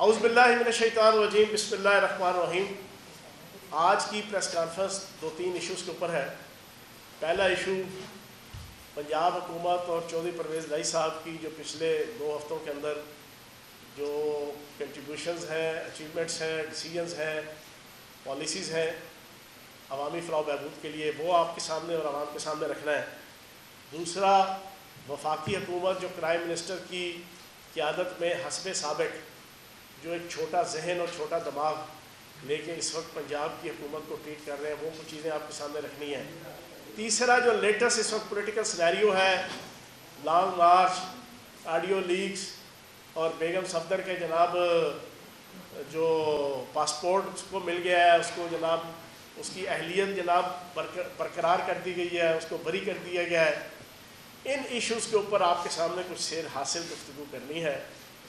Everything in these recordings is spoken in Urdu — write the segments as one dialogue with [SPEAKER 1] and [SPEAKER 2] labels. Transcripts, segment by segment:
[SPEAKER 1] اعوذ باللہ من الشیطان الرجیم بسم اللہ الرحمن الرحیم۔ آج کی پریس کانفرنس 2-3 ایشوز کے اوپر ہے۔ پہلا ایشو پنجاب حکومت اور چودھری پرویز لائی صاحب کی جو پچھلے 2 ہفتوں کے اندر جو کنٹریبیوشنز ہیں، اچیومنٹس ہیں، ڈیسیجنز ہیں، پالیسیز ہیں عوامی فلاح و بہبود کے لیے، وہ آپ کے سامنے اور عوام کے سامنے رکھنا ہے۔ دوسرا، وفاقی حکومت جو پرائم منسٹر کی قیادت میں حسب سابق جو ایک چھوٹا ذہن اور چھوٹا دماغ لے کے اس وقت پنجاب کی حکومت کو ٹریٹ کر رہے ہیں، وہ کچھ چیزیں آپ کے سامنے رکھنی ہیں۔ تیسرا جو لیٹسٹ اس وقت پولیٹیکل سینیریو ہے، لانگ مارچ، آڈیو لیکس اور بیگم صفدر کے جناب جو پاسپورٹ اس کو مل گیا ہے، اس کو جناب اس کی اہلیت جناب برقرار کر دی گئی ہے، اس کو بری کر دیا گیا ہے۔ ان ایشوز کے اوپر آپ کے سامنے کچھ سیر حاصل گفتگو کرنی ہے۔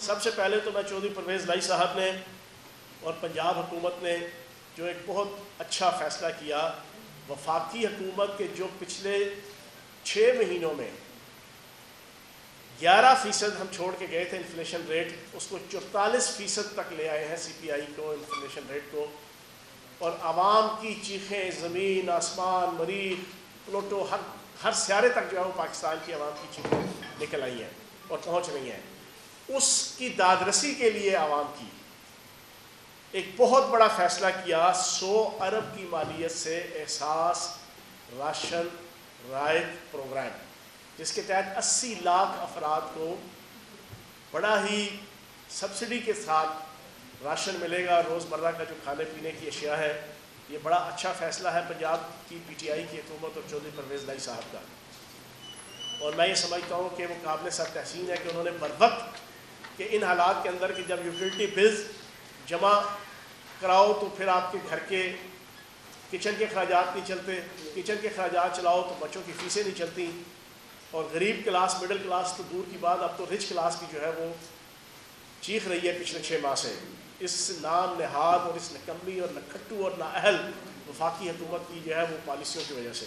[SPEAKER 1] سب سے پہلے تو میں چودھری پرویز لائی صاحب نے اور پنجاب حکومت نے جو ایک بہت اچھا فیصلہ کیا، وفاقی حکومت کے جو پچھلے 6 مہینوں میں 11% ہم چھوڑ کے گئے تھے انفلیشن ریٹ، اس کو 44% تک لے آئے ہیں سی پی آئی کو، انفلیشن ریٹ کو، اور عوام کی چیخیں زمین آسمان مریخ پلوٹو ہر سیارے تک جو ہے وہ پاکستان کی عوام کی چیخیں نکل آئی ہیں اور پہنچ رہی ہیں۔ اس کی دادرسی کے لیے عوام کی ایک بہت بڑا فیصلہ کیا، 100 ارب کی مالیت سے احساس راشن رائد پروگرام، جس کے تحت 80 لاکھ افراد کو بڑا ہی سبسڈی کے ساتھ راشن ملے گا، روزمرہ کا جو کھانے پینے کی اشیاء ہے۔ یہ بڑا اچھا فیصلہ ہے پنجاب کی پی ٹی آئی کی حکومت اور چودھری پرویز لائی صاحب کا، اور میں یہ سمجھتا ہوں کہ وہ قابل سر تحسین ہے کہ انہوں نے بروقت کہ ان حالات کے اندر کہ جب یوٹیلٹی بلز جمع کراؤ تو پھر آپ کے گھر کے کچن کے اخراجات نہیں چلتے، کچن کے اخراجات چلاؤ تو بچوں کی فیسیں نہیں چلتی، اور غریب کلاس مڈل کلاس تو دور کی بات، اب تو رچ کلاس بھی جو ہے وہ چیخ رہی ہے پچھلے 6 ماہ سے اس نام نہاد اور اس نکمی اور نکھٹو اور نااہل وفاقی حکومت کی جو ہے وہ پالیسیوں کی وجہ سے۔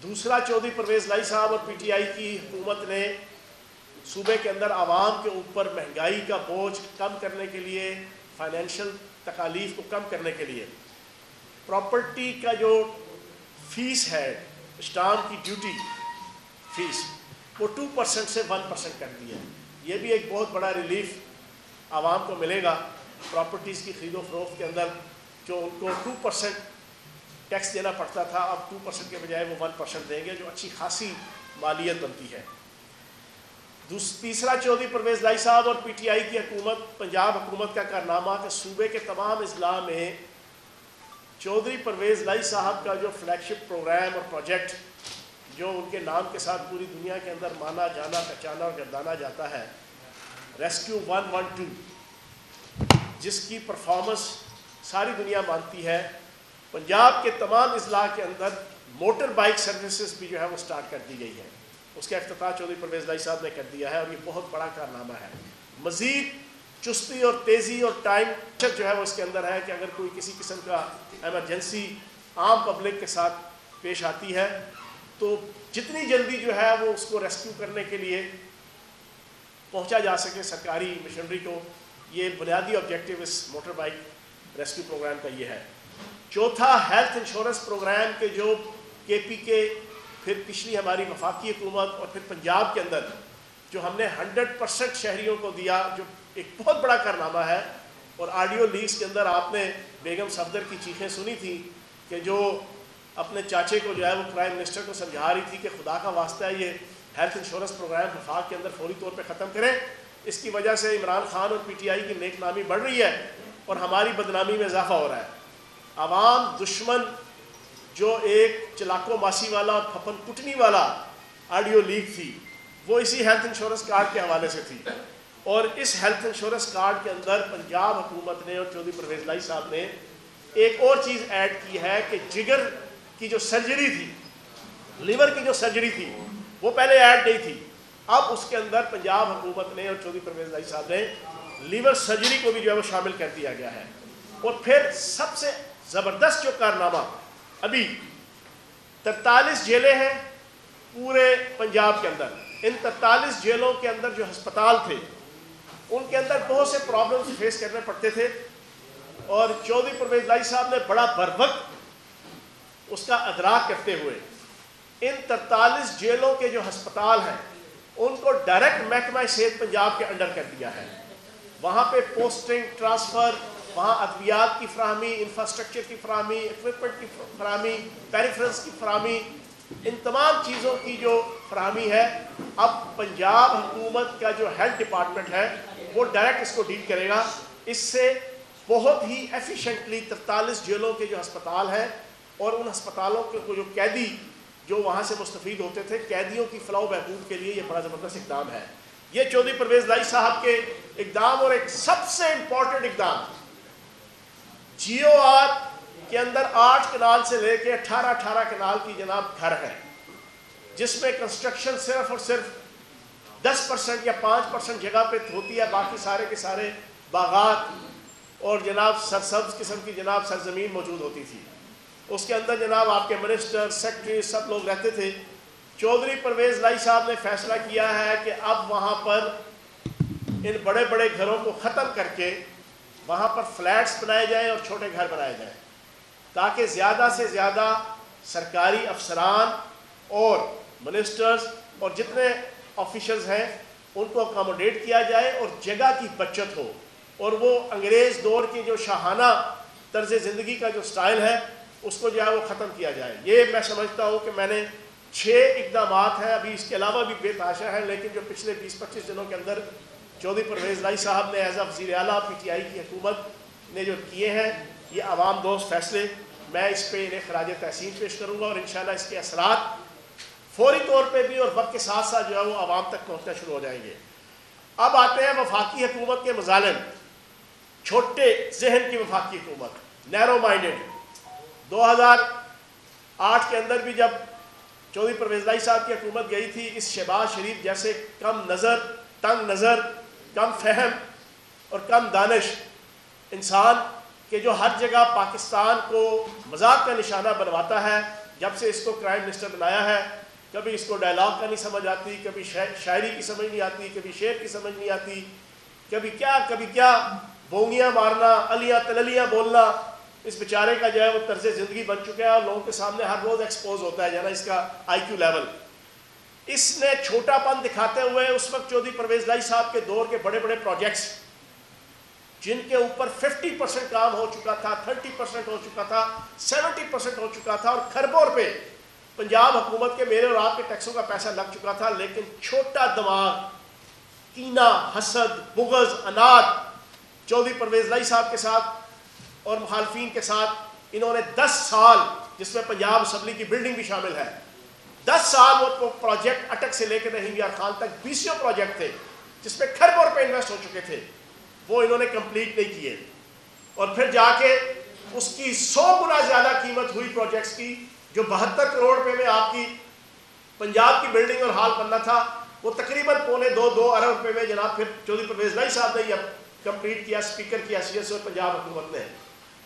[SPEAKER 1] دوسرا، چودھری پرویز لائی صاحب اور پی ٹی آئی کی حکومت نے صوبے کے اندر عوام کے اوپر مہنگائی کا بوجھ کم کرنے کے لیے، فائنینشیل تکالیف کو کم کرنے کے لیے، پراپرٹی کا جو فیس ہے، اسٹامپ کی ڈیوٹی فیس، وہ 2% سے 1% کر دی ہے۔ یہ بھی ایک بہت بڑا ریلیف عوام کو ملے گا۔ پراپرٹیز کی خرید و فروخت کے اندر جو ان کو 2% ٹیکس دینا پڑتا تھا، اب 2% کے بجائے وہ 1% دیں گے، جو اچھی خاصی مالیت بنتی ہے۔ تیسرا، چودھری پرویز لائی صاحب اور پی ٹی آئی کی حکومت، پنجاب حکومت کا کارنامہ کہ صوبے کے تمام اضلاع میں چودھری پرویز لائی صاحب کا جو فلیگ شپ پروگرام اور پروجیکٹ جو ان کے نام کے ساتھ پوری دنیا کے اندر مانا جانا پہچانا اور گردانا جاتا ہے، ریسکیو 112، جس کی پرفارمنس ساری دنیا مانتی ہے، پنجاب کے تمام اضلاع کے اندر موٹر بائک سروسز بھی جو ہے وہ سٹارٹ کر دی گئی ہے۔ اس کا افتتاح چودھری پرویز لائی صاحب نے کر دیا ہے، اور یہ بہت بڑا کارنامہ ہے۔ مزید چستی اور تیزی اور ٹائم جو ہے وہ اس کے اندر ہے کہ اگر کوئی کسی قسم کا ایمرجنسی عام پبلک کے ساتھ پیش آتی ہے تو جتنی جلدی جو ہے وہ اس کو ریسکیو کرنے کے لیے پہنچا جا سکے سرکاری مشنری کو، یہ بنیادی آبجیکٹیو اس موٹر بائک ریسکیو پروگرام کا یہ ہے۔ چوتھا، ہیلتھ انشورنس پروگرام کے جو کے پی کے، پھر پچھلی ہماری وفاقی حکومت اور پھر پنجاب کے اندر جو ہم نے 100% شہریوں کو دیا، جو ایک بہت بڑا کارنامہ ہے۔ اور آڈیو لیکس کے اندر آپ نے بیگم صفدر کی چیخیں سنی تھی کہ جو اپنے چاچے کو جو ہے وہ پرائم منسٹر کو سمجھا رہی تھی کہ خدا کا واسطہ ہے یہ ہیلتھ انشورنس پروگرام وفاق کے اندر فوری طور پہ ختم کریں، اس کی وجہ سے عمران خان اور پی ٹی آئی کی نیک نامی بڑھ رہی ہے اور ہماری بدنامی میں اضافہ ہو رہا ہے۔ عوام دشمن جو ایک چلاکو ماسی والا اور پھپن کٹنی والا آڈیو لیک تھی، وہ اسی ہیلتھ انشورنس کارڈ کے حوالے سے تھی، اور اس ہیلتھ انشورنس کارڈ کے اندر پنجاب حکومت نے اور چودھری پرویز لائی صاحب نے ایک اور چیز ایڈ کی ہے کہ جگر کی جو سرجری تھی، لیور کی جو سرجری تھی، وہ پہلے ایڈ نہیں تھی، اب اس کے اندر پنجاب حکومت نے اور چودھری پرویز لائی صاحب نے لیور سرجری کو بھی جو ہے وہ شامل کر دیا گیا ہے۔ اور پھر سب سے زبردست جو کارنامہ، ابھی 43 جیلیں ہیں پورے پنجاب کے اندر، ان 43 جیلوں کے اندر جو ہسپتال تھے ان کے اندر بہت سے پرابلمز فیس کرنے پڑتے تھے، اور چودھری پرویز لائی صاحب نے بڑا بروقت اس کا ادراک کرتے ہوئے ان 43 جیلوں کے جو ہسپتال ہیں ان کو ڈائریکٹ محکمہ صحت پنجاب کے انڈر کر دیا ہے. وہاں پہ پوسٹنگ، ٹرانسفر، وہاں ادویات کی فراہمی، انفراسٹرکچر کی فراہمی، اکوپمنٹ کی فراہمی، پیریفرنس کی فراہمی، ان تمام چیزوں کی جو فراہمی ہے اب پنجاب حکومت کا جو ہیلتھ ڈپارٹمنٹ ہے وہ ڈائریکٹ اس کو ڈیل کرے گا. اس سے بہت ہی ایفیشینٹلی 43 جیلوں کے جو ہسپتال ہیں اور ان ہسپتالوں کے جو قیدی جو وہاں سے مستفید ہوتے تھے، قیدیوں کی فلاح و بہبود کے لیے یہ بڑا زبردست اقدام ہے. یہ چودھری پرویز لائی صاحب کے اقدام، اور ایک سب سے امپورٹنٹ اقدام جی او آر کے اندر 8 کنال سے لے کے 18 کنال کی جناب گھر ہے، جس میں کنسٹرکشن صرف اور صرف 10% یا 5% جگہ پہ ہوتی ہے، باقی سارے کے سارے باغات اور جناب سرسبز قسم کی جناب سرزمین موجود ہوتی تھی. اس کے اندر جناب آپ کے منسٹر، سیکرٹری سب لوگ رہتے تھے. چودھری پرویز لائی صاحب نے فیصلہ کیا ہے کہ اب وہاں پر ان بڑے بڑے گھروں کو ختم کر کے وہاں پر فلیٹس بنائے جائیں اور چھوٹے گھر بنائے جائیں، تاکہ زیادہ سے زیادہ سرکاری افسران اور منسٹرز اور جتنے آفیشلز ہیں ان کو اکاموڈیٹ کیا جائے اور جگہ کی بچت ہو، اور وہ انگریز دور کی جو شاہانہ طرز زندگی کا جو سٹائل ہے اس کو جو ہے وہ ختم کیا جائے. یہ میں سمجھتا ہوں کہ میں نے 6 اقدامات ہیں، ابھی اس کے علاوہ بھی بے تحاشا ہیں، لیکن جو پچھلے 20-25 دنوں کے اندر چودھری پرویز لائی صاحب نے ایز اے وزیر اعلیٰ پی ٹی آئی کی حکومت نے جو کیے ہیں، یہ عوام دوست فیصلے، میں اس پہ انہیں خراج تحسین پیش کروں گا، اور انشاءاللہ اس کے اثرات فوری طور پہ بھی اور وقت کے ساتھ ساتھ جو ہے وہ عوام تک پہنچنا شروع ہو جائیں گے. اب آتے ہیں وفاقی حکومت کے مظالم. چھوٹے ذہن کی وفاقی حکومت، نیرو مائنڈڈ. 2008 کے اندر بھی جب چودھری پرویز لائی صاحب کی حکومت گئی تھی، اس شہباز شریف جیسے کم نظر، تنگ نظر، کم فہم اور کم دانش انسان کہ جو ہر جگہ پاکستان کو مذاق کا نشانہ بنواتا ہے، جب سے اس کو پرائم منسٹر بنایا ہے، کبھی اس کو ڈائلاگ کا نہیں سمجھ آتی، کبھی شاعری کی سمجھ نہیں آتی، کبھی شعر کی سمجھ نہیں آتی، کبھی کیا بونگیاں مارنا، الیاں تللیاں بولنا. اس بیچارے کا جو ہے وہ طرز زندگی بن چکا ہے اور لوگوں کے سامنے ہر روز ایکسپوز ہوتا ہے جانا اس کا آئی کیو لیول. اس نے چھوٹا پن دکھاتے ہوئے اس وقت چودھری پرویز لائی صاحب کے دور کے بڑے بڑے پروجیکٹس جن کے اوپر 50% کام ہو چکا تھا، 30% ہو چکا تھا، 70% ہو چکا تھا، اور کھربوں روپے پنجاب حکومت کے میرے اور آپ کے ٹیکسوں کا پیسہ لگ چکا تھا، لیکن چھوٹا دماغ، کینہ، حسد، بغض، اناد چودھری پرویز لائی صاحب کے ساتھ اور مخالفین کے ساتھ انہوں نے 10 سال، جس میں پنجاب اسمبلی کی بلڈنگ بھی شامل ہے، 10 سال وہ پروجیکٹ اٹک سے لے کے رحیم یار خان تک 20 پروجیکٹ تھے جس میں کھربوں روپے انویسٹ ہو چکے تھے، وہ انہوں نے کمپلیٹ نہیں کیے. اور پھر جا کے اس کی 100 گنا زیادہ قیمت ہوئی پروجیکٹس کی، جو 72 کروڑ روپے میں آپ کی پنجاب کی بلڈنگ اور ہال بننا تھا، وہ تقریباً 2.25 ارب روپے میں جناب پھر چودھری پرویز لائی صاحب نے کمپلیٹ کیا اسپیکر کی حیثیت سے اور پنجاب حکومت نے.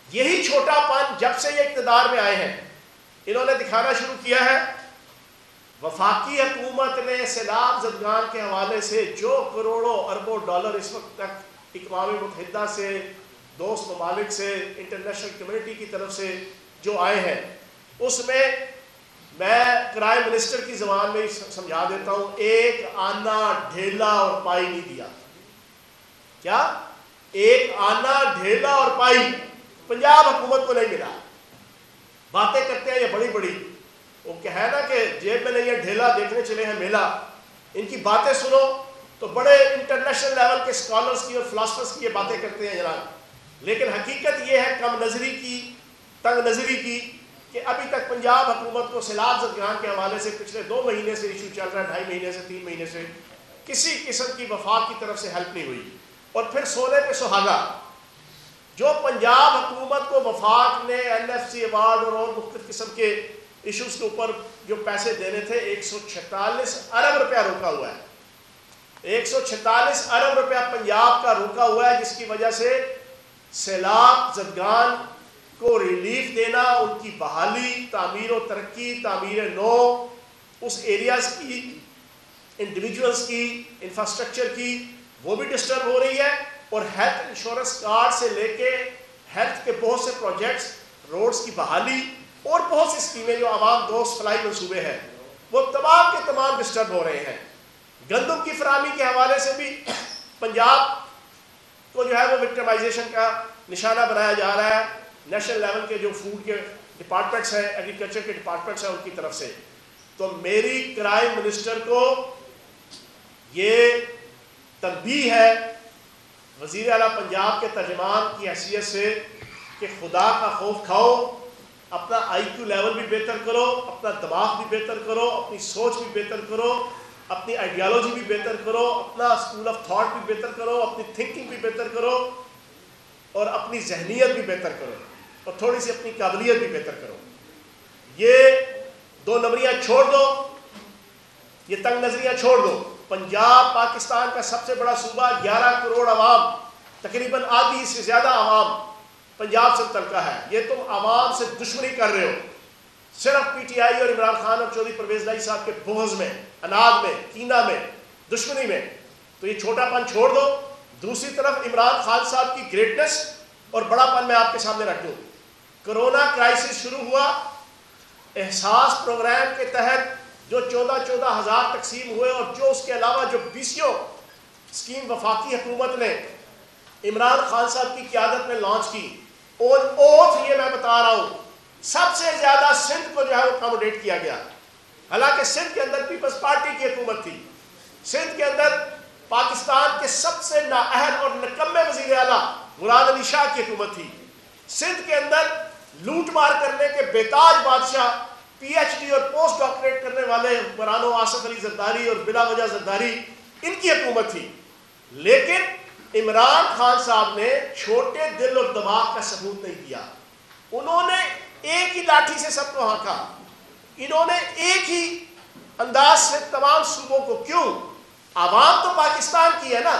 [SPEAKER 1] یہی چھوٹا پن جب سے یہ اقتدار میں آئے ہیں انہوں نے دکھانا شروع کیا ہے. وفاقی حکومت نے سیلاب زدگان کے حوالے سے جو کروڑوں اربوں ڈالر اس وقت تک اقوام متحدہ سے، دوست ممالک سے، انٹرنیشنل کمیونٹی کی طرف سے جو آئے ہیں، اس میں میں پرائم منسٹر کی زبان میں سمجھا دیتا ہوں، ایک آنا ڈھیلا اور پائی نہیں دیا. کیا؟ ایک آنا ڈھیلا اور پائی پنجاب حکومت کو نہیں ملا. باتیں کرتے ہیں یہ بڑی بڑی، وہ کہ ہے نا کہ جیب میں نہیں ہے ڈھیلا، دیکھنے چلے ہیں میلہ. ان کی باتیں سنو تو بڑے انٹرنیشنل لیول کے اسکالرز کی اور فلاسفرز کی یہ باتیں کرتے ہیں جناب، لیکن حقیقت یہ ہے کم نظری کی، تنگ نظری کی، کہ ابھی تک پنجاب حکومت کو سیلاب زدگان کے حوالے سے پچھلے 2 مہینے سے ایشو چل رہا ہے، 2.5 مہینے سے 3 مہینے سے کسی قسم کی وفاق کی طرف سے ہیلپ نہیں ہوئی. اور پھر سونے پہ سہاگا، جو پنجاب حکومت کو وفاق نے NFC ایوارڈ اور مختلف قسم کے ایشوز کے اوپر جو پیسے دینے تھے، 146 ارب روپیہ روکا ہوا ہے. 146 ارب روپیہ پنجاب کا روکا ہوا ہے، جس کی وجہ سے سیلاب زدگان کو ریلیف دینا، ان کی بحالی، تعمیر و ترقی، تعمیر نو، اس ایریاز کی، انڈیویجولز کی، انفراسٹرکچر کی، وہ بھی ڈسٹرب ہو رہی ہے، اور ہیلتھ انشورنس کارڈ سے لے کے ہیلتھ کے بہت سے پروجیکٹس، روڈز کی بحالی اور بہت سی اسکیمیں جو عوام دوست فلاحی منصوبے ہیں، وہ تمام کے تمام ڈسٹرب ہو رہے ہیں۔ گندم کی فراہمی کے حوالے سے بھی پنجاب کو جو ہے وہ وکٹمائزیشن کا نشانہ بنایا جا رہا ہے نیشنل لیول کے جو فوڈ کے ڈپارٹمنٹس ہیں، ایگریکلچر کے ڈپارٹمنٹس ہیں، ان کی طرف سے۔ تو میری کرائم منسٹر کو یہ تنبیہ ہے وزیر اعلیٰ پنجاب کے ترجمان کی حیثیت سے کہ خدا کا خوف کھاؤ، اپنا آئی کیو لیول بھی بہتر کرو، اپنا دماغ بھی بہتر کرو، اپنی سوچ بھی بہتر کرو، اپنی آئیڈیالوجی بھی بہتر کرو، اپنا اسکول آف تھاٹ بھی بہتر کرو، اپنی تھنکنگ بھی بہتر کرو، اور اپنی ذہنیت بھی بہتر کرو، اور تھوڑی سی اپنی قابلیت بھی بہتر کرو۔ یہ دو نظریاں چھوڑ دو، یہ تنگ نظریاں چھوڑ دو۔ پنجاب پاکستان کا سب سے بڑا صوبہ، 11 کروڑ عوام، تقریباً آدھی سے زیادہ عوام پنجاب سے متعلقہ ہے۔ یہ تم عوام سے دشمنی کر رہے ہو صرف پی ٹی آئی اور عمران خان اور چودھری پرویز لائی صاحب کے بغض میں، اناد میں، کینہ میں، دشمنی میں۔ تو یہ چھوٹا پن چھوڑ دو۔ دوسری طرف عمران خان صاحب کی گریٹنس اور بڑا پن میں آپ کے سامنے رکھ دوں۔ کرونا کرائسس شروع ہوا، احساس پروگرام کے تحت جو 14 ہزار تقسیم ہوئے، اور جو اس کے علاوہ جو 20 اسکیم وفاقی حکومت نے عمران خان صاحب کی قیادت میں لانچ کی، اور اوتھ یہ میں بتا رہا ہوں سب سے زیادہ سندھ کو جو ہے وہ اکاموڈیٹ کیا گیا۔ حالانکہ سندھ کے اندر پیپلز پارٹی کی حکومت تھی، سندھ کے اندر پاکستان کے سب سے نااہل اور نکمے وزیر اعلیٰ مراد علی شاہ کی حکومت تھی، سندھ کے اندر لوٹ مار کرنے کے بیتاج بادشاہ، پی ایچ ڈی اور پوسٹ ڈاکٹریٹ کرنے والے حکمرانوں آصف علی زرداری اور بلا وجہ زرداری، ان کی حکومت تھی۔ لیکن عمران خان صاحب نے چھوٹے دل اور دماغ کا ثبوت نہیں دیا۔ انہوں نے ایک ہی لاٹھی سے سب کو ہانکا، انہوں نے ایک ہی انداز سے تمام صوبوں کو۔ کیوں؟ عوام تو پاکستان کی ہے نا،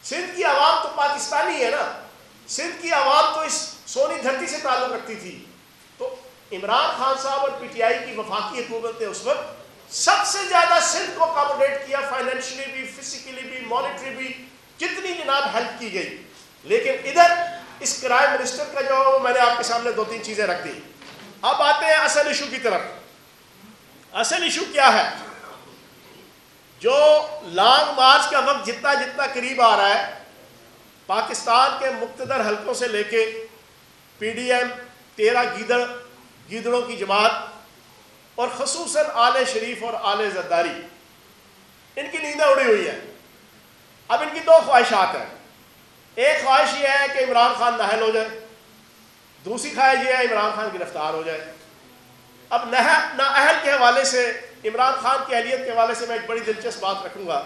[SPEAKER 1] سندھ کی عوام تو پاکستانی ہے نا، سندھ کی عوام تو اس سونی دھرتی سے تعلق رکھتی تھی۔ تو عمران خان صاحب اور پی ٹی آئی کی وفاقی حکومت نے اس وقت سب سے زیادہ سندھ کو اکاموڈیٹ کیا، فائنینشلی بھی، فزیکلی بھی، مانیٹری بھی، جتنی جناب ہیلپ کی گئی۔ لیکن ادھر اس کرائم منسٹر کا جو میں نے آپ کے سامنے 2-3 چیزیں رکھ دی۔ اب آتے ہیں اصل ایشو کی طرف۔ اصل ایشو کیا ہے؟ جو لانگ مارچ کا وقت جتنا جتنا قریب آ رہا ہے، پاکستان کے مقتدر حلقوں سے لے کے پی ڈی ایم، 13 گیدڑوں کی جماعت، اور خصوصاً آل شریف اور آل زرداری، ان کی نیندیں اڑی ہوئی ہیں۔ اب ان کی 2 خواہشات ہیں۔ ایک خواہش یہ ہے کہ عمران خان نااہل ہو جائے، دوسری خواہش یہ ہے عمران خان گرفتار ہو جائے۔ اب نااہل کے حوالے سے، عمران خان کی اہلیت کے حوالے سے میں ایک بڑی دلچسپ بات رکھوں گا۔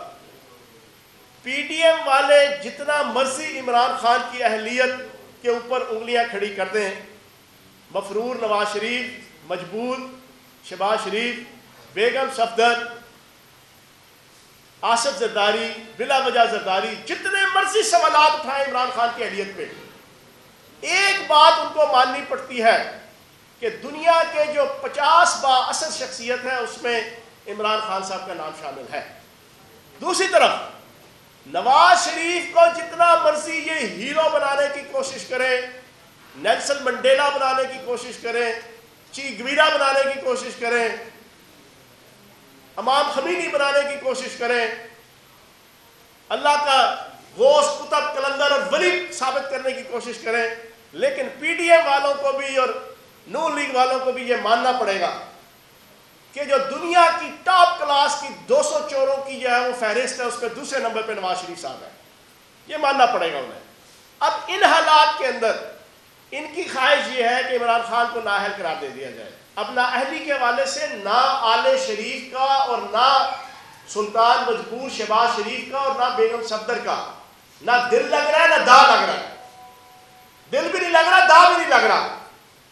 [SPEAKER 1] پی ڈی ایم والے جتنا مرضی عمران خان کی اہلیت کے اوپر انگلیاں کھڑی کر دیں، مفرور نواز شریف، مجبور شہباز شریف، بیگم صفدر، آصف زرداری، بلا وجہ زرداری، جتنے مرضی سوالات اٹھائیں عمران خان کی اہلیت پہ، ایک بات ان کو ماننی پڑتی ہے کہ دنیا کے جو 50 بااثر شخصیت ہیں اس میں عمران خان صاحب کا نام شامل ہے۔ دوسری طرف نواز شریف کو جتنا مرضی یہ ہیرو بنانے کی کوشش کریں، نیلسن منڈیلا بنانے کی کوشش کریں، چی گویرا بنانے کی کوشش کریں، امام خمینی بنانے کی کوشش کریں، اللہ کا غوث، قطب، کلندر اور ولی ثابت کرنے کی کوشش کریں، لیکن پی ڈی ایم والوں کو بھی اور نون لیگ والوں کو بھی یہ ماننا پڑے گا کہ جو دنیا کی ٹاپ کلاس کی 200 چوروں کی جو ہے وہ فہرست ہے، اس پہ دوسرے نمبر پہ نواز شریف صاحب ہے۔ یہ ماننا پڑے گا انہیں۔ اب ان حالات کے اندر ان کی خواہش یہ ہے کہ عمران خان کو نااہل قرار دے دیا جائے۔ اب نااہلی کے حوالے سے نہ آل شریف کا اور نہ سلطان مجبور شہباز شریف کا اور نہ بیگم صفدر کا نہ دل لگ رہا ہے نہ دا لگ رہا ہے۔ دل بھی نہیں لگ رہا، دا بھی نہیں لگ رہا،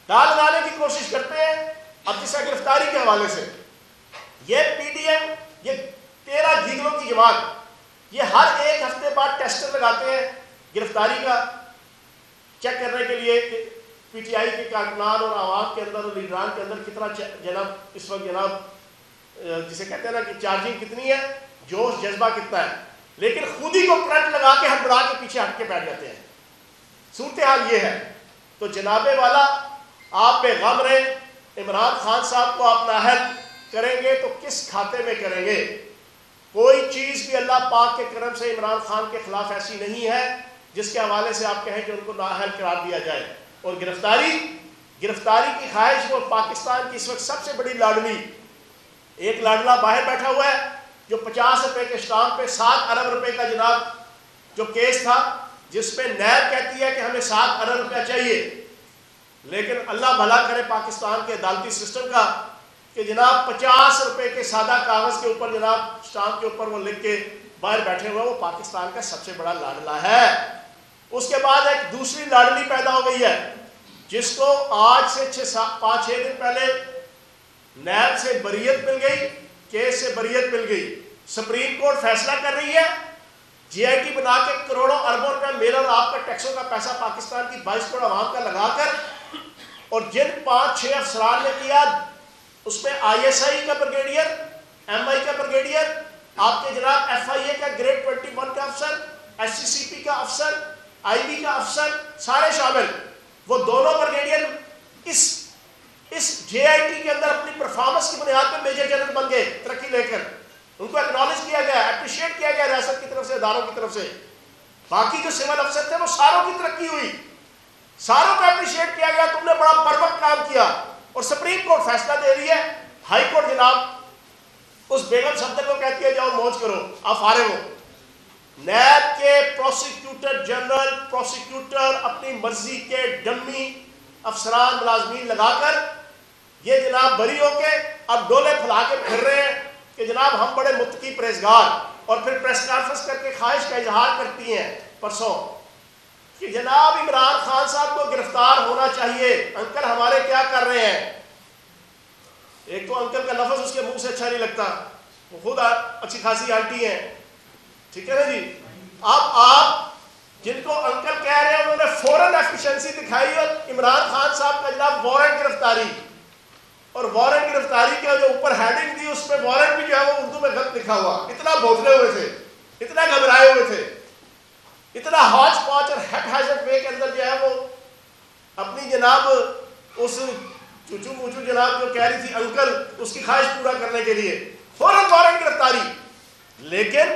[SPEAKER 1] دا لگانے کی کوشش کرتے ہیں۔ اب جس کا گرفتاری کے حوالے سے یہ پی ڈی ایم، یہ 13 گیدڑوں کی جماعت، یہ ہر ایک ہفتے بعد ٹیسٹر لگاتے ہیں گرفتاری کا، چیک کرنے کے لیے کہ پی ٹی آئی کے کارکنان اور عوام کے اندر اور لیڈران کے اندر کتنا جناب اس وقت جناب جسے کہتے ہیں نا کہ چارجنگ کتنی ہے، جوش جذبہ کتنا ہے۔ لیکن خود ہی کو کرنٹ لگا کے ہڑبڑا کے پیچھے ہٹ کے بیٹھ جاتے ہیں. صورتحال یہ ہے. تو جناب والا آپ بے غم رہیں. عمران خان صاحب کو آپ نااہل کریں گے تو کس کھاتے میں کریں گے؟ کوئی چیز بھی اللہ پاک کے کرم سے عمران خان کے خلاف ایسی نہیں ہے جس کے حوالے سے آپ کہیں کہ ان کو نااہل قرار دیا جائے. اور گرفتاری کی خواہش وہ پاکستان کی اس وقت سب سے بڑی لاڈلی، ایک لاڈلا باہر بیٹھا ہوا ہے جو 50 روپے کے اسٹامپ پہ 7 ارب روپے کا جناب جو کیس تھا، جس پہ نیب کہتی ہے کہ ہمیں 7 ارب روپیہ چاہیے. لیکن اللہ بھلا کرے پاکستان کے عدالتی سسٹم کا کہ جناب 50 روپے کے سادہ کاغذ کے اوپر جناب اسٹامپ کے اوپر وہ لکھ کے باہر بیٹھے ہوئے. وہ پاکستان کا سب سے بڑا لاڈلا ہے. اس کے بعد ایک دوسری لاڈلی پیدا ہو گئی ہے جس کو آج سے 5-6 دن پہلے نیب سے بریت مل گئی، کیس سے بریت مل گئی. سپریم کورٹ فیصلہ کر رہی ہے جی آئی ٹی بنا کے کروڑوں اربوں روپے میرا اور آپ کا ٹیکسوں کا پیسہ پاکستان کی 22 کروڑ عوام کا لگا کر، اور جن 5-6 افسران نے کیا اس میں آئی ایس آئی کا بریگیڈیئر، ایم آئی کا بریگیڈیئر، آپ کے جناب ایف آئی اے کا گریڈ 21 کا افسر، ایس سی سی پی کا افسر، آئی بی کا افسر، سارے شامل. وہ دونوں brigadier us J I T کے اندر اپنی پرفارمنس کی بنیاد پہ میجر جنرل بن گئے ترقی لے کر. ان کو اکنالج کیا گیا، اپریشیٹ کیا گیا ریاست کی طرف سے، اداروں کی طرف سے. باقی جو سول افسر تھے وہ ساروں کی ترقی ہوئی، ساروں کو اپریشیٹ کیا گیا، تم نے بڑا بروقت کام کیا. اور سپریم کورٹ فیصلہ دے رہی ہے. ہائی کورٹ جناب اس بیگم صفدر کو کہتی ہے جاؤ موج کرو، آپ فارغ ہو. نیب کے پروسیکیوٹر جنرل، پروسیکیوٹر اپنی مرضی کے ڈمی افسران ملازمین لگا کر یہ جناب بری ہو کے اب ڈولے پھلا کے پھر رہے ہیں کہ جناب ہم بڑے متقی پرہیزگار. اور پھر پریس کانفرنس کر کے خواہش کا اظہار کرتی ہیں پرسوں کہ جناب عمران خان صاحب کو گرفتار ہونا چاہیے. انکل ہمارے کیا کر رہے ہیں؟ ایک تو انکل کا لفظ اس کے منہ سے اچھا نہیں لگتا، وہ خود اچھی خاصی آنٹی ہیں، ٹھیک ہے نا جی. اب آپ جن کو انکل کہہ رہے ہیں انہوں نے فوراً ایفیشنسی دکھائی اور عمران خان صاحب کا جناب وارنٹ گرفتاری، اور وارنٹ گرفتاری کا جو اوپر ہیڈنگ دی اس پہ وارنٹ بھی جو ہے وہ اردو میں غلط لکھا ہوا. اتنا بھوسلے ہوئے تھے، اتنا گھبرائے ہوئے تھے، اتنا ہاچ پاچ اور ہیٹ ہیزٹ وے کے اندر جو ہے وہ اپنی جناب اس چوچو موچو جناب جو کہہ رہی تھی انکل، اس کی خواہش پورا کرنے کے لیے فوراً وارنٹ گرفتاری. لیکن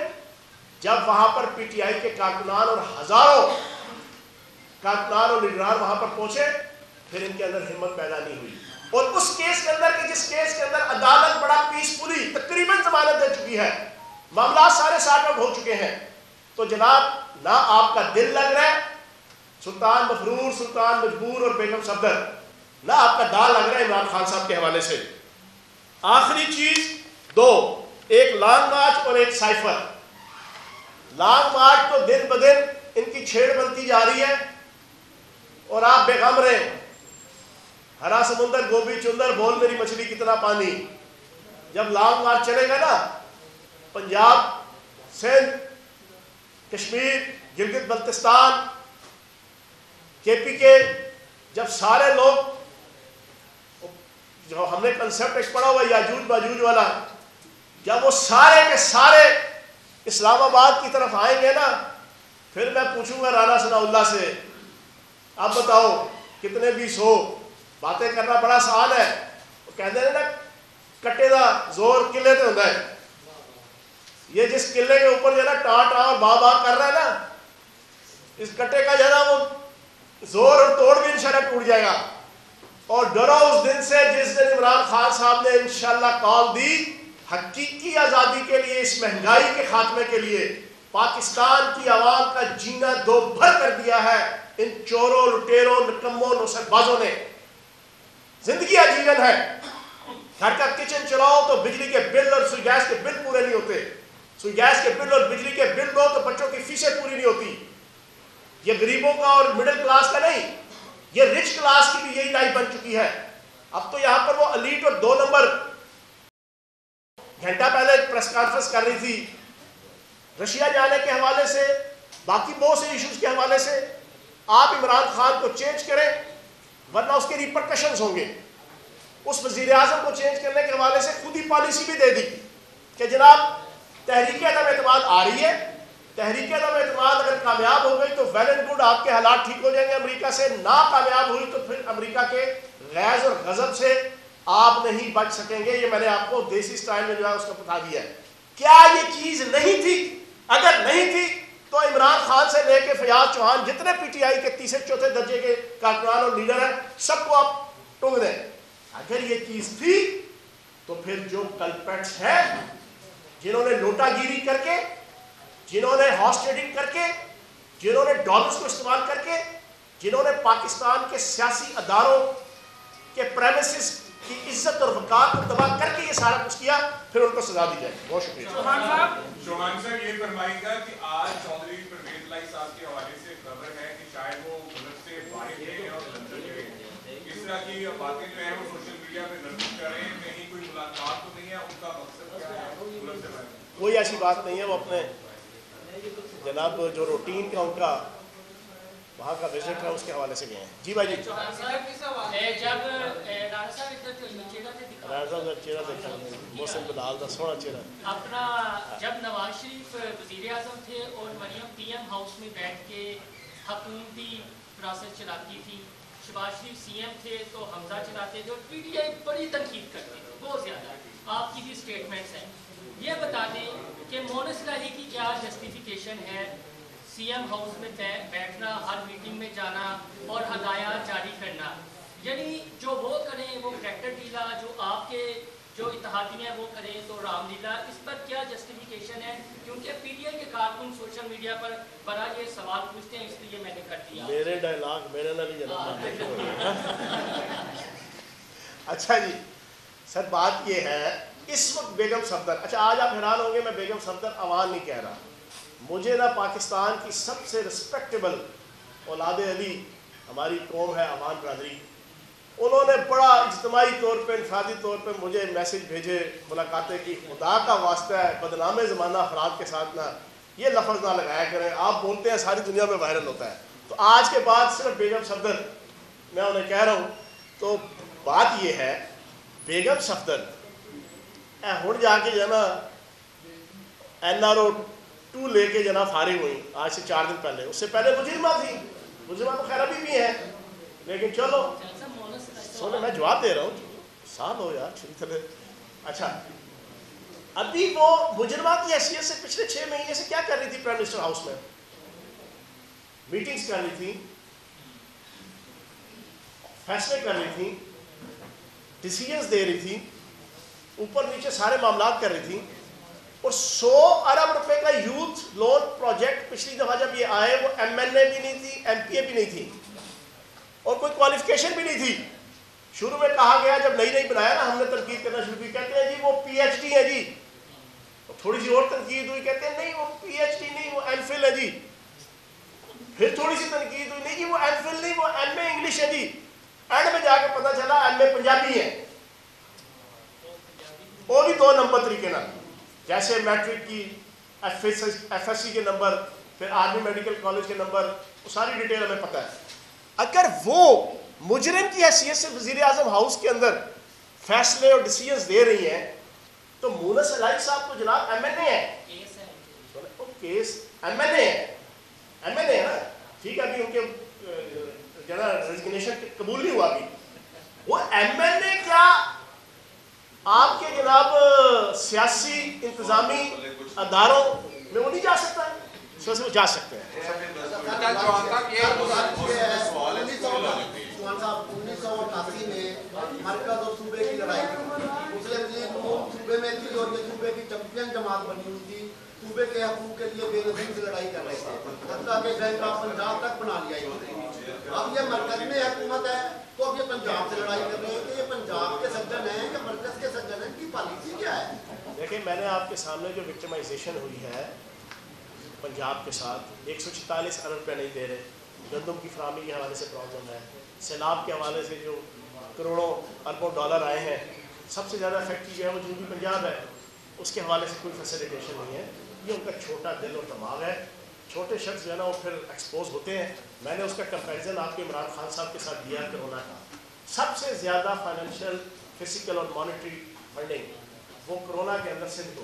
[SPEAKER 1] جب وہاں پر پی ٹی آئی کے کارکنان اور ہزاروں کارکنان اور لیڈران وہاں پر پہنچے، پھر ان کے اندر ہمت پیدا نہیں ہوئی. اور اس کیس کے اندر کہ جس کیس کے اندر عدالت بڑا پیسفلی تقریباً ضمانت دے چکی ہے، معاملات سارے سارٹ آؤٹ ہو چکے ہیں، تو جناب نہ آپ کا دل لگ رہا ہے سلطان مفرور، سلطان مجبور اور بیگم صفدر، نہ آپ کا دال لگ رہا ہے عمران خان صاحب کے حوالے سے. آخری چیز دو، ایک لانگ مارچ اور ایک سائفر. لانگ مارچ تو دن بدن ان کی چھیڑ بنتی جا رہی ہے اور آپ بے غم رہیں. ہرا سمندر گوبھی چندر بول میری مچھلی کتنا پانی. جب لانگ مارچ چلے گا نا، پنجاب، سندھ، کشمیر، گلگت بلتستان، کے پی کے، جب سارے لوگ جو ہم نے کنسپٹ ایک پڑھا ہوا یاجوج ماجوج والا، جب وہ سارے کے سارے اسلام آباد کی طرف آئیں گے نا، پھر میں پوچھوں گا رانا ثناء اللہ سے اب بتاؤ کتنے 20 ہو. باتیں کرنا بڑا آسان ہے، وہ کہتے ہیں نا کٹے دا زور قلعے تے ہوتا ہے. یہ جس قلعے کے اوپر جو ہے نا ٹاں ٹاں اور باں باں کر رہا ہے نا، اس کٹے کا جو ہے نا وہ زور اور توڑ بھی انشاءاللہ ٹوٹ جائے گا. اور ڈرو اس دن سے جس دن عمران خان صاحب نے انشاءاللہ کال دی حقیقی آزادی کے لیے، اس مہنگائی کے خاتمے کے لیے. پاکستان کی عوام کا جینا دو بھر کر دیا ہے ان چوروں، لٹیروں، نکموں، نوسر بازوں نے. زندگی آجیون ہے. گھر کا کچن چلاؤ تو بجلی کے بل اور سوئی گیس کے بل پورے نہیں ہوتے. سوئی گیس کے بل اور بجلی کے بل دو تو بچوں کی فیسیں پوری نہیں ہوتی. یہ غریبوں کا اور مڈل کلاس کا نہیں، یہ رچ کلاس کی بھی یہی لائف بن چکی ہے. اب تو یہاں پر وہ الیٹ اور 2 نمبر گھنٹہ پہلے پریس کانفرنس کر رہی تھی رشیا جانے کے حوالے سے، باقی بہت سے ایشوز کے حوالے سے. آپ عمران خان کو چینج کریں ورنہ اس کے ریپرکشنز ہوں گے. اس وزیر اعظم کو چینج کرنے کے حوالے سے خود ہی پالیسی بھی دے دی کہ جناب تحریک عدم اعتماد آ رہی ہے، تحریک عدم اعتماد اگر کامیاب ہو گئی تو ویل اینڈ گڈ، آپ کے حالات ٹھیک ہو جائیں گے امریکہ سے. ناکامیاب ہوئی تو پھر امریکہ کے غیظ اور غضب سے آپ نہیں بچ سکیں گے. یہ میں نے آپ کو دیسی سٹائل میں جو ہے اس کا بتا دیا ہے. کیا یہ چیز نہیں تھی؟ اگر نہیں تھی تو عمران خان سے لے کے فیاض چوہان جتنے پی ٹی آئی کے تیسرے چوتھے درجے کے کارکنان اور لیڈر ہیں سب کو آپ ٹونگ دیں. اگر یہ چیز تھی تو پھر جو کلپٹس ہیں، جنہوں نے لوٹا گیری کر کے، جنہوں نے ہارس ٹریڈنگ کر کے، جنہوں نے ڈالرز کو استعمال کر کے، جنہوں نے پاکستان کے سیاسی اداروں کے پریمیسز کی عزت اور وقار کو تباہ کر کے یہ سارا کچھ کیا، پھر ان کو سزا دی جائے. بہت شکریہ.
[SPEAKER 2] چوہان صاحب یہ فرمائے گا کہ آج چودھری پرویز لائی صاحب کے حوالے سے خبر ہے کہ شاید وہ ملک سے باہر گئے اور لندن گئے ہیں. اس طرح کی باتیں جو ہیں وہ سوشل میڈیا پہ نرمی کر رہے ہیں، کہیں کوئی ملاقات تو نہیں ہے، ان کا مقصد کیا ہے ملک سے باہر؟
[SPEAKER 1] کوئی ایسی بات نہیں ہے. وہ اپنے جناب جو روٹین کا ان کا وہاں کا وزٹ ہے اس کے حوالے سے گئے ہیں. جی بھائی. جی چہرہ دیکھا محسن بلال کا سونا چہرہ
[SPEAKER 3] اپنا جب نواز شریف وزیر اعظم تھے اور مریم پی ایم ہاؤس میں بیٹھ کے حکومتی پروسیس چلاتی تھی، شہباز شریف سی ایم تھے تو حمزہ چلاتے تھے، اور پی ٹی آئی بڑی تنقید کرتی تھی بہت زیادہ. آپ کی بھی اسٹیٹمنٹس ہیں. یہ بتا دیں کہ مونس لاہی کی کیا جسٹیفیکیشن ہے سی ایم ہاؤس میں بیٹھنا، ہر میٹنگ میں جانا اور ہدایات جاری کرنا؟ یعنی جو وہ کریں وہ کریکٹر ڈیلا، جو آپ کے جو اتحادی ہیں وہ کریں تو رام لیلا. اس پر کیا جسٹیفیکیشن ہے؟ کیونکہ پی ٹی آئی کے کارکن سوشل میڈیا پر بڑا یہ سوال پوچھتے ہیں، اس لیے میں نے کر دیا.
[SPEAKER 1] میرے ڈائلاگ میرے نہ نہیں جناب. اچھا جی سر، بات یہ ہے اس وقت بیگم صفدر، اچھا آج آپ حیران ہوں گے میں بیگم صفدر عوان نہیں کہہ رہا. مجھے نا پاکستان کی سب سے رسپیکٹیبل اولاد علی ہماری قوم ہے عوان برادری، انہوں نے بڑا اجتماعی طور پہ انفرادی طور پہ مجھے میسج بھیجے ملاقاتیں کی. خدا کا واسطہ ہے بدنام زمانہ افراد کے ساتھ نہ یہ لفظ نہ لگایا کریں، آپ بولتے ہیں ساری دنیا میں وائرل ہوتا ہے. تو آج کے بعد صرف بیگم صفدر میں انہیں کہہ رہا ہوں. تو بات یہ ہے بیگم صفدر ہوں جا کے جو ہے نا این آر او 2 لے کے جناب فارغ ہوئی آج سے 4 دن پہلے. اس سے پہلے مجرمہ تھی، مجرمہ تو خیر ابھی بھی ہے، لیکن چلو سونے میں جواب دے رہا ہوں. سال ہو یار چھری تھلے. اچھا ابھی وہ مجرمہ کی حیثیت سے پچھلے 6 مہینے سے کیا کر رہی تھی؟ پرائم منسٹر ہاؤس میں میٹنگز کر رہی تھی، فیصلے کر رہی تھی، ڈیسیژنز دے رہی تھی، اوپر نیچے سارے معاملات کر رہی تھی. اور 100 ارب روپے کا یوتھ لون پروجیکٹ پچھلی دفعہ جب یہ آئے وہ ایم این اے بھی نہیں تھی، ایم پی اے بھی نہیں تھی، اور کوئی کوالیفیکیشن بھی نہیں تھی. شروع میں کہا گیا جب نئی بنایا نا ہم نے تنقید کرنا شروع کی، کہتے ہیں جی وہ پی ایچ ڈی ہے جی. تھوڑی سی اور تنقید ہوئی، کہتے ہیں نہیں وہ پی ایچ ڈی نہیں وہ ایم فل ہے جی. پھر تھوڑی سی تنقید ہوئی، نہیں جی وہ ایم فل نہیں وہ ایم اے انگلش ہے جی. اینڈ میں جا کے پتہ چلا ایم اے پنجابی ہے. وہ بھی 2 نمبر طریقے نا، جیسے میٹرک کی ایف ایس سی کے نمبر، پھر آرمی میڈیکل کالج کے نمبر، وہ ساری ڈیٹیل ہمیں پتہ ہے. اگر وہ مجرم کی حیثیت سے وزیر اعظم ہاؤس کے اندر فیصلے اور ڈیسیژنز دے رہی ہیں تو مونس الہی صاحب کو جناب ایم این اے ہے، کیس ایم این اے ہے، ایم این اے ہے نا، ٹھیک ہے. ابھی ان کے جناب ریزگنیشن قبول نہیں ہوا ابھی. وہ ایم این اے کیا آپ کے جناب سیاسی انتظامی اداروں میں وہ نہیں جا سکتا؟ سوچ وہ جا سکتے ہیں.
[SPEAKER 4] 1988 میں مرکز اور صوبے کی لڑائی تھی، مسلم لیگ صوبے میں تھی اور یہ صوبے کی چیمپئن جماعت بنی ہوئی تھی، صوبے کے حقوق کے لیے بے نظیر سے لڑائی کر رہے تھے، حتیٰ کہ بینک آف پنجاب تک بنا لیا انہوں نے. اب یہ مرکز میں حکومت ہے تو اب یہ پنجاب سے لڑائی کر رہے ہیں کہ یہ پنجاب کے سجن ہیں یا مرکز کے سجن ہیں، کی پالیسی کیا ہے؟
[SPEAKER 1] دیکھیں میں نے آپ کے سامنے جو وکٹمائزیشن ہوئی ہے پنجاب کے ساتھ، 146 ارب روپے نہیں دے رہے، گندم کی فراہمی کے حوالے سے پرابلم ہے، سیلاب کے حوالے سے جو کروڑوں اربوں ڈالر آئے ہیں، سب سے زیادہ افیکٹ جو ہے وہ جنوبی پنجاب ہے، اس کے حوالے سے کوئی فیسیلیٹیشن نہیں ہے. یہ ان کا چھوٹا دل اور دماغ ہے. چھوٹے شخص جو ہے نا وہ پھر ایکسپوز ہوتے ہیں. میں نے اس کا کمپیریزن آپ کے عمران خان صاحب کے ساتھ دیا کرونا کا. سب سے زیادہ فائنینشیل، فزیکل اور مانیٹری فنڈنگ وہ کرونا کے اندر سے دو.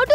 [SPEAKER 5] O2।